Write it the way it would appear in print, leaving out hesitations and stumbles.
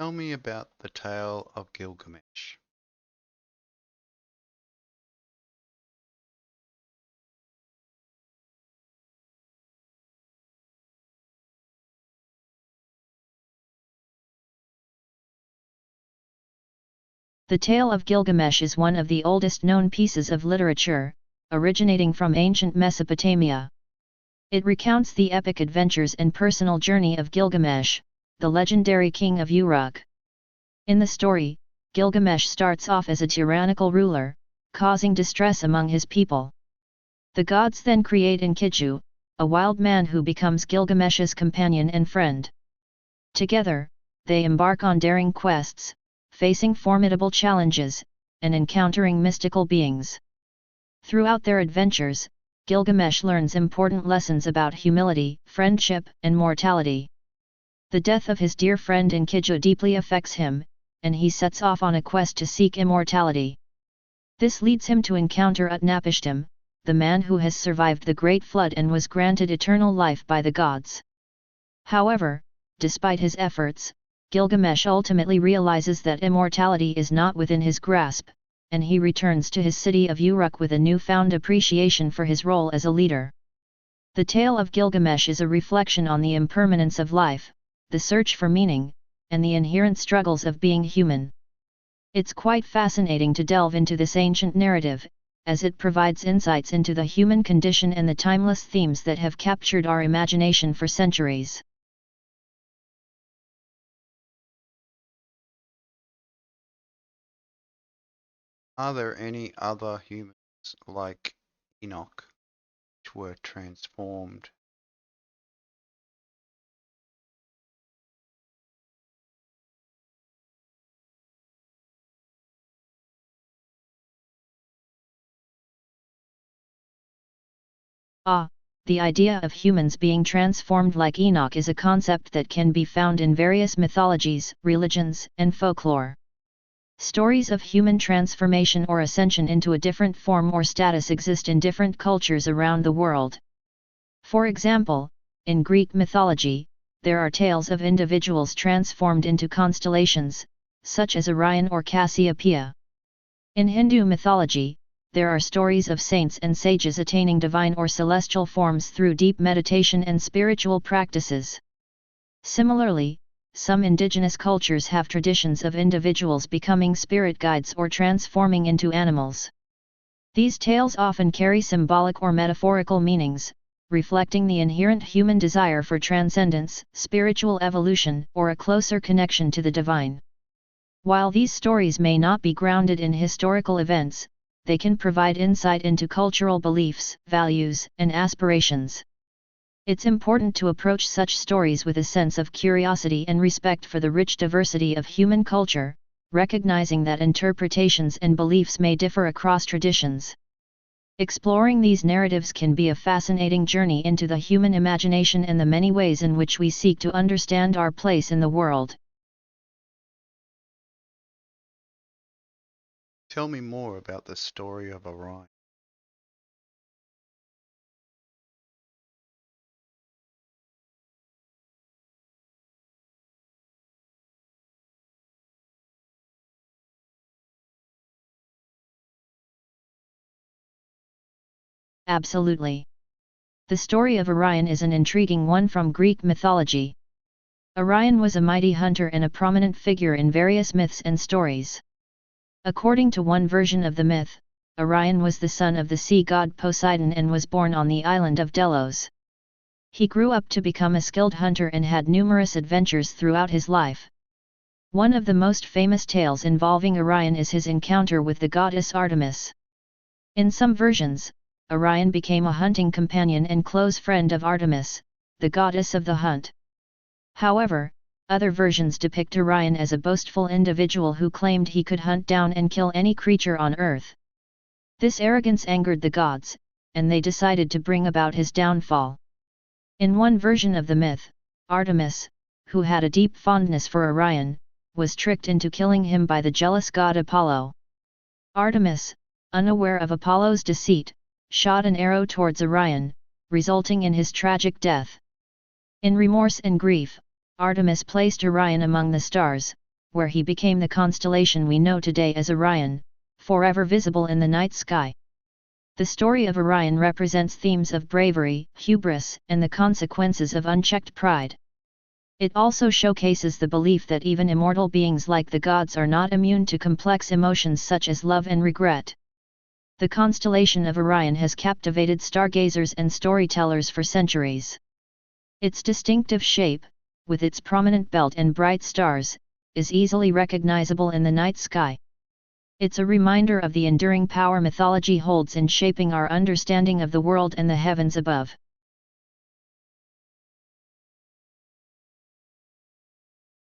Tell me about the tale of Gilgamesh. The tale of Gilgamesh is one of the oldest known pieces of literature, originating from ancient Mesopotamia. It recounts the epic adventures and personal journey of Gilgamesh, the legendary king of Uruk. In the story, Gilgamesh starts off as a tyrannical ruler, causing distress among his people. The gods then create Enkidu, a wild man who becomes Gilgamesh's companion and friend. Together, they embark on daring quests, facing formidable challenges, and encountering mystical beings. Throughout their adventures, Gilgamesh learns important lessons about humility, friendship, and mortality. The death of his dear friend Enkidu deeply affects him, and he sets off on a quest to seek immortality. This leads him to encounter Utnapishtim, the man who has survived the Great Flood and was granted eternal life by the gods. However, despite his efforts, Gilgamesh ultimately realizes that immortality is not within his grasp, and he returns to his city of Uruk with a newfound appreciation for his role as a leader. The tale of Gilgamesh is a reflection on the impermanence of life, the search for meaning, and the inherent struggles of being human. It's quite fascinating to delve into this ancient narrative, as it provides insights into the human condition and the timeless themes that have captured our imagination for centuries. Are there any other humans like Enoch which were transformed? The idea of humans being transformed like Enoch is a concept that can be found in various mythologies, religions, and folklore. Stories of human transformation or ascension into a different form or status exist in different cultures around the world. For example, in Greek mythology, there are tales of individuals transformed into constellations, such as Orion or Cassiopeia. In Hindu mythology, there are stories of saints and sages attaining divine or celestial forms through deep meditation and spiritual practices. Similarly, some indigenous cultures have traditions of individuals becoming spirit guides or transforming into animals. These tales often carry symbolic or metaphorical meanings, reflecting the inherent human desire for transcendence, spiritual evolution, or a closer connection to the divine. While these stories may not be grounded in historical events, they can provide insight into cultural beliefs, values, and aspirations. It's important to approach such stories with a sense of curiosity and respect for the rich diversity of human culture, recognizing that interpretations and beliefs may differ across traditions. Exploring these narratives can be a fascinating journey into the human imagination and the many ways in which we seek to understand our place in the world. Tell me more about the story of Orion. Absolutely. The story of Orion is an intriguing one from Greek mythology. Orion was a mighty hunter and a prominent figure in various myths and stories. According to one version of the myth, Orion was the son of the sea god Poseidon and was born on the island of Delos. He grew up to become a skilled hunter and had numerous adventures throughout his life. One of the most famous tales involving Orion is his encounter with the goddess Artemis. In some versions, Orion became a hunting companion and close friend of Artemis, the goddess of the hunt. However, other versions depict Orion as a boastful individual who claimed he could hunt down and kill any creature on Earth. This arrogance angered the gods, and they decided to bring about his downfall. In one version of the myth, Artemis, who had a deep fondness for Orion, was tricked into killing him by the jealous god Apollo. Artemis, unaware of Apollo's deceit, shot an arrow towards Orion, resulting in his tragic death. In remorse and grief, Artemis placed Orion among the stars, where he became the constellation we know today as Orion, forever visible in the night sky. The story of Orion represents themes of bravery, hubris, and the consequences of unchecked pride. It also showcases the belief that even immortal beings like the gods are not immune to complex emotions such as love and regret. The constellation of Orion has captivated stargazers and storytellers for centuries. Its distinctive shape, with its prominent belt and bright stars, is easily recognizable in the night sky. It's a reminder of the enduring power mythology holds in shaping our understanding of the world and the heavens above.